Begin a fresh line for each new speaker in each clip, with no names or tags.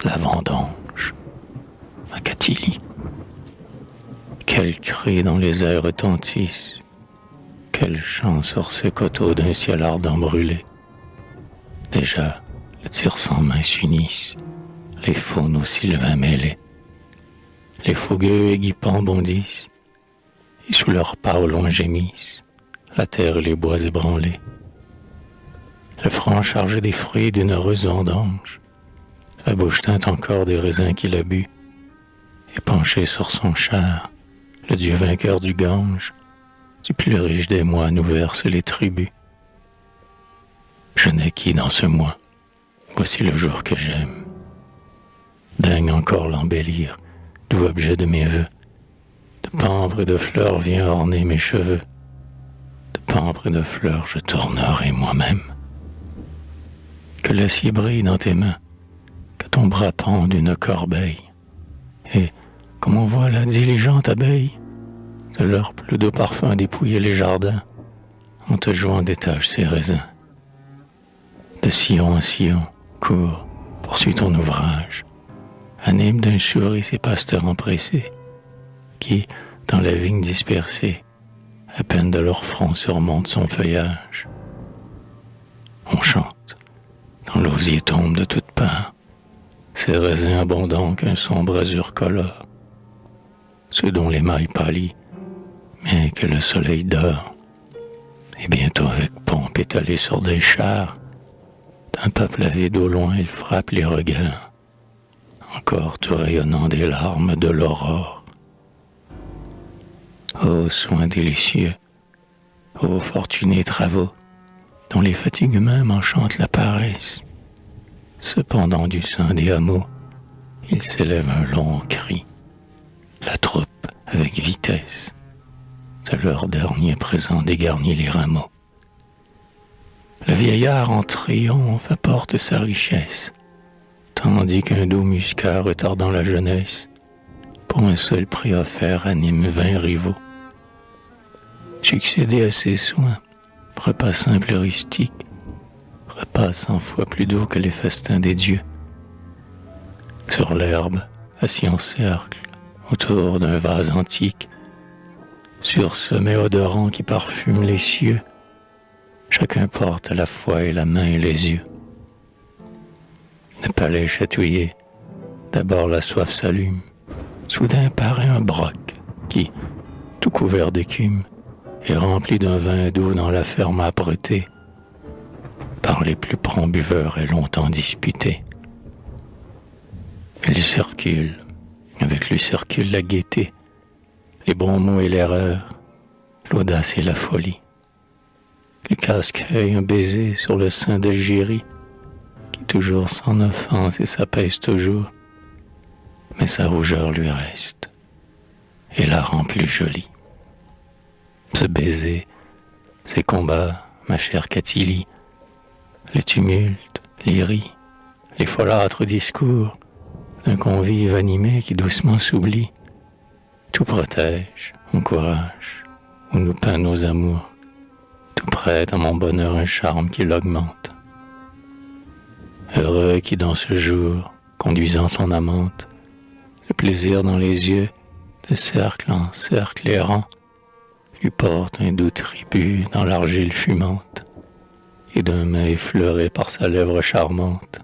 la vendange, à Catilly. Quels cris dans les airs retentissent, quels chants sur ces coteaux d'un ciel ardent brûlé. Déjà, le tir sans main s'unissent, les faunes aux sylvains mêlés. Les fougueux aiguipants bondissent, et sous leurs pas au loin gémissent la terre et les bois ébranlés. Le front chargé des fruits d'une heureuse vendange, la bouche teinte encore des raisins qu'il a bu, et penché sur son char, le Dieu vainqueur du Gange, du plus riche des mois nous verse les tributs. Je naquis dans ce mois, voici le jour que j'aime. Daigne encore l'embellir, doux objet de mes vœux. De pampres et de fleurs vient orner mes cheveux. De pampres et de fleurs je t'ornerai moi-même. Que l'acier brille dans tes mains, que ton bras pend d'une corbeille. Et, comme on voit la diligente abeille, de leur plus doux parfum dépouiller les jardins, en te jouant des tâches ses raisins. De sillon en sillon, cours, poursuis ton ouvrage, anime d'un souris ces pasteurs empressés, qui, dans la vigne dispersée, à peine de leur front surmonte son feuillage. On chante, quand l'osier tombe de toutes parts, ces raisins abondants qu'un sombre azur colore, ceux dont l'émail pâlit, mais que le soleil dort, et bientôt avec pompe étalée sur des chars, d'un peuple avide au loin il frappe les regards, encore tout rayonnant des larmes de l'aurore. Ô soins délicieux, ô fortunés travaux, dont les fatigues mêmes enchantent la paresse, cependant du sein des hameaux, il s'élève un long cri, la troupe avec vitesse, de leur dernier présent dégarnit les rameaux. Le vieillard en triomphe apporte sa richesse, tandis qu'un doux muscat retardant la jeunesse, pour un seul prix offert anime 20 rivaux. Succéder à ses soins, repas simple et rustique, repas 100 fois plus doux que les festins des dieux. Sur l'herbe, assis en cercle, autour d'un vase antique, sur ce mets odorant qui parfume les cieux, chacun porte à la fois et la main et les yeux. Le palais chatouillé, d'abord la soif s'allume, soudain paraît un broc qui, tout couvert d'écume, est rempli d'un vin doux dans la ferme âpreté, par les plus prompts buveurs et longtemps disputé. Il circule, avec lui circule la gaieté, les bons mots et l'erreur, l'audace et la folie. Lucas cueille un baiser sur le sein d'Algérie, qui toujours s'en offense et s'apaise toujours, mais sa rougeur lui reste, et la rend plus jolie. Ce baiser, ces combats, ma chère Catilly, les tumultes, les ris, les folâtres discours d'un convive animé qui doucement s'oublie, tout protège, encourage, ou nous peint nos amours, tout prête à mon bonheur un charme qui l'augmente. Heureux qui dans ce jour, conduisant son amante, le plaisir dans les yeux, de cercle en cercle errant, lui porte un doux tribut dans l'argile fumante, et d'un mets effleuré par sa lèvre charmante,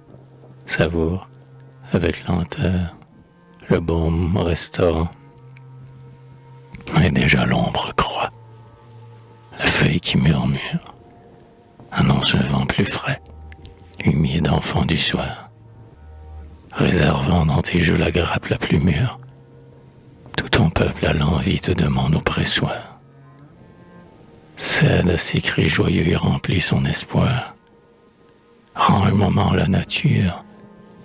savoure, avec lenteur, le baume restaurant. Mais déjà l'ombre croît, la feuille qui murmure annonce un vent plus frais, humide enfant du soir, réservant dans tes jeux la grappe la plus mûre. Tout ton peuple à l'envie te demande au pressoir. Cède à ses cris joyeux et remplit son espoir. Rends un moment la nature,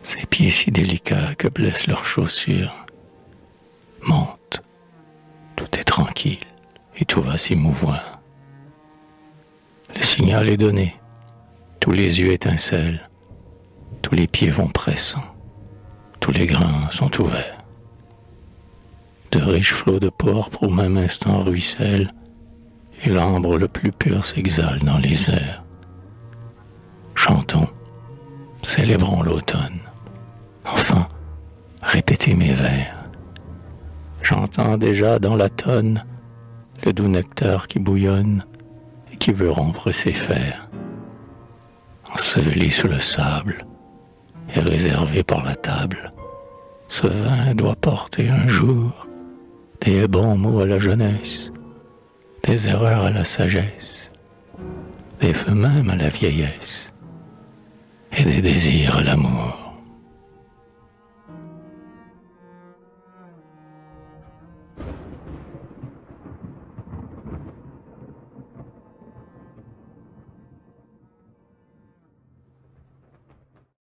ses pieds si délicats que blessent leurs chaussures. Monte, tout est tranquille et tout va s'émouvoir. Le signal est donné, tous les yeux étincellent, tous les pieds vont pressant, tous les grains sont ouverts. De riches flots de pourpre au même instant ruissellent, et l'ambre le plus pur s'exhale dans les airs. Chantons, célébrons l'automne. Enfin, goûter mes vers. J'entends déjà dans la tonne le doux nectar qui bouillonne et qui veut rompre ses fers. Enseveli sous le sable et réservé par la table, ce vin doit porter un jour des bons mots à la jeunesse, des erreurs à la sagesse, des feux même à la vieillesse et des désirs à l'amour.